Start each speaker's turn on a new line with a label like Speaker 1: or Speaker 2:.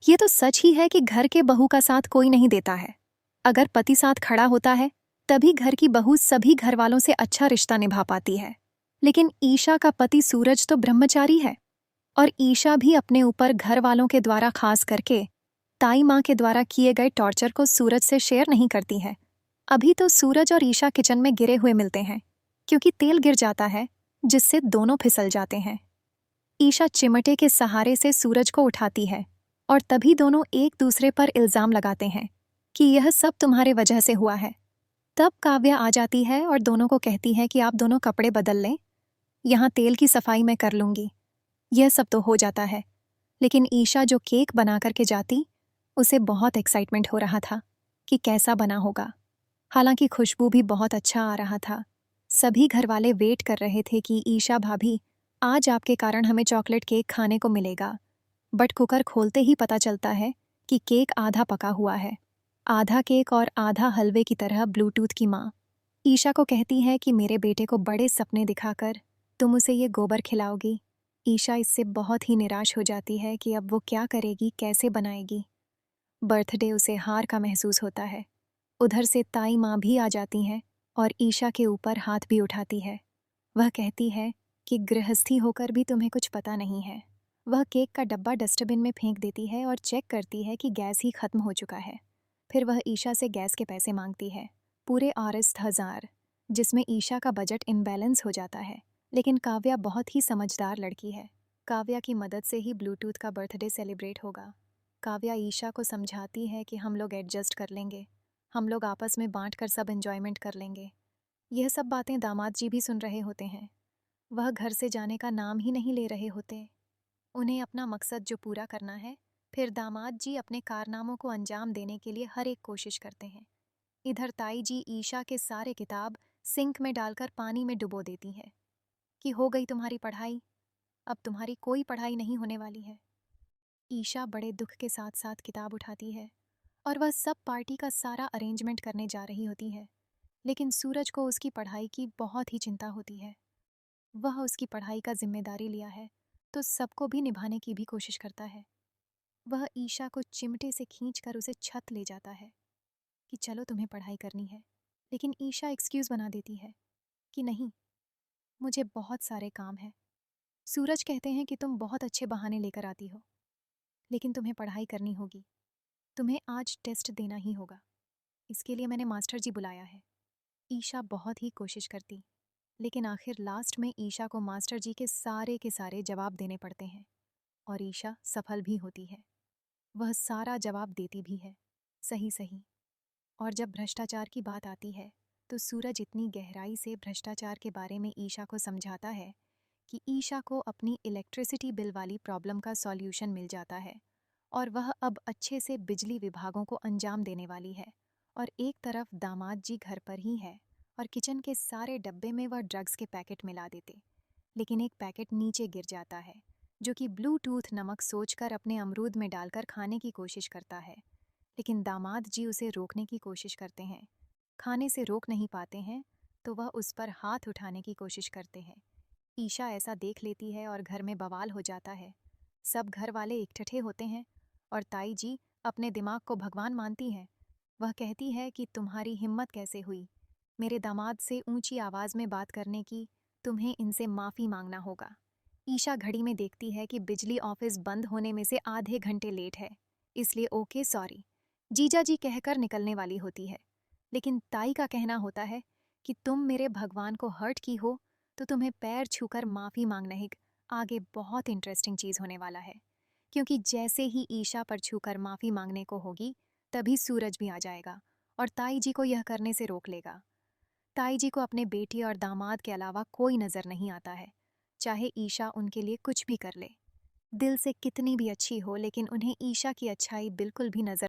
Speaker 1: ये तो सच ही है कि घर के बहू का साथ कोई नहीं देता है। अगर पति साथ खड़ा होता है तभी घर की बहू सभी घर वालों से अच्छा रिश्ता निभा पाती है। लेकिन ईशा का पति सूरज तो ब्रह्मचारी है और ईशा भी अपने ऊपर घर वालों के द्वारा खास करके ताई माँ के द्वारा किए गए टॉर्चर को सूरज से शेयर नहीं करती है। अभी तो सूरज और ईशा किचन में गिरे हुए मिलते हैं क्योंकि तेल गिर जाता है जिससे दोनों फिसल जाते हैं। ईशा चिमटे के सहारे से सूरज को उठाती है और तभी दोनों एक दूसरे पर इल्जाम लगाते हैं कि यह सब तुम्हारे वजह से हुआ है। तब काव्या आ जाती है और दोनों को कहती है कि आप दोनों कपड़े बदल लें, यहाँ तेल की सफाई मैं कर लूंगी। यह सब तो हो जाता है, लेकिन ईशा जो केक बना करके जाती, उसे बहुत एक्साइटमेंट हो रहा था कि कैसा बना होगा। हालांकि खुशबू भी बहुत अच्छा आ रहा था। सभी घरवाले वेट कर रहे थे कि ईशा भाभी, आज आपके कारण हमें चॉकलेट केक खाने को मिलेगा। बट कुकर खोलते ही पता चलता है कि केक आधा पका हुआ है, आधा केक और आधा हलवे की तरह। ब्लूटूथ की माँ ईशा को कहती है कि मेरे बेटे को बड़े सपने दिखाकर तुम उसे ये गोबर खिलाओगी। ईशा इससे बहुत ही निराश हो जाती है कि अब वो क्या करेगी, कैसे बनाएगी। बर्थडे उसे हार का महसूस होता है। उधर से ताई माँ भी आ जाती हैं और ईशा के ऊपर हाथ भी उठाती है। वह कहती है कि गृहस्थी होकर भी तुम्हें कुछ पता नहीं है। वह केक का डब्बा डस्टबिन में फेंक देती है और चेक करती है कि गैस ही खत्म हो चुका है। फिर वह ईशा से गैस के पैसे मांगती है, पूरे 60,000, जिसमें ईशा का बजट इम्बैलेंस हो जाता है। लेकिन काव्या बहुत ही समझदार लड़की है। काव्या की मदद से ही ब्लूटूथ का बर्थडे सेलिब्रेट होगा। काव्या ईशा को समझाती है कि हम लोग एडजस्ट कर लेंगे, हम लोग आपस में बांट कर सब एंजॉयमेंट कर लेंगे। यह सब बातें दामाद जी भी सुन रहे होते हैं। वह घर से जाने का नाम ही नहीं ले रहे होते। उन्हें अपना मकसद जो पूरा करना है, फिर दामाद जी अपने कारनामों को अंजाम देने के लिए हर एक कोशिश करते हैं। इधर ताई जी ईशा के सारे किताब सिंक में डालकर पानी में डुबो देती है कि हो गई तुम्हारी पढ़ाई, अब तुम्हारी कोई पढ़ाई नहीं होने वाली है। ईशा बड़े दुख के साथ साथ किताब उठाती है और वह सब पार्टी का सारा अरेंजमेंट करने जा रही होती है। लेकिन सूरज को उसकी पढ़ाई की बहुत ही चिंता होती है। वह उसकी पढ़ाई का जिम्मेदारी लिया है तो सबको भी निभाने की भी कोशिश करता है। वह ईशा को चिमटे से खींचकर उसे छत ले जाता है कि चलो तुम्हें पढ़ाई करनी है। लेकिन ईशा एक्सक्यूज़ बना देती है कि नहीं, मुझे बहुत सारे काम हैं। सूरज कहते हैं कि तुम बहुत अच्छे बहाने लेकर आती हो, लेकिन तुम्हें पढ़ाई करनी होगी। तुम्हें आज टेस्ट देना ही होगा, इसके लिए मैंने मास्टर जी बुलाया है। ईशा बहुत ही कोशिश करती, लेकिन आखिर लास्ट में ईशा को मास्टर जी के सारे जवाब देने पड़ते हैं और ईशा सफल भी होती है। वह सारा जवाब देती भी है, सही सही। और जब भ्रष्टाचार की बात आती है तो सूरज इतनी गहराई से भ्रष्टाचार के बारे में ईशा को समझाता है कि ईशा को अपनी इलेक्ट्रिसिटी बिल वाली प्रॉब्लम का सॉल्यूशन मिल जाता है और वह अब अच्छे से बिजली विभागों को अंजाम देने वाली है। और एक तरफ दामाद जी घर पर ही है और किचन के सारे डब्बे में वह ड्रग्स के पैकेट मिला देते। लेकिन एक पैकेट नीचे गिर जाता है जो कि ब्लूटूथ नमक सोचकर अपने अमरूद में डालकर खाने की कोशिश करता है। लेकिन दामाद जी उसे रोकने की कोशिश करते हैं, खाने से रोक नहीं पाते हैं तो वह उस पर हाथ उठाने की कोशिश करते हैं। ईशा ऐसा देख लेती है और घर में बवाल हो जाता है। सब घर वाले इकट्ठे होते हैं और ताई जी अपने दिमाग को भगवान मानती हैं। वह कहती है कि तुम्हारी हिम्मत कैसे हुई मेरे दामाद से ऊंची आवाज़ में बात करने की, तुम्हें इनसे माफ़ी मांगना होगा। ईशा घड़ी में देखती है कि बिजली ऑफिस बंद होने में से आधे घंटे लेट है, इसलिए ओके सॉरी जीजा जी कहकर निकलने वाली होती है। लेकिन ताई का कहना होता है कि तुम मेरे भगवान को हर्ट की हो तो तुम्हें पैर छूकर माफ़ी मांगना ही। आगे बहुत इंटरेस्टिंग चीज़ होने वाला है, क्योंकि जैसे ही ईशा पर छूकर माफ़ी मांगने को होगी तभी सूरज भी आ जाएगा और ताई जी को यह करने से रोक लेगा। ताई जी को अपने बेटी और दामाद के अलावा कोई नज़र नहीं आता है, चाहे ईशा उनके लिए कुछ भी कर ले। दिल से कितनी भी अच्छी हो, लेकिन उन्हें ईशा की अच्छाई बिल्कुल भी नज़र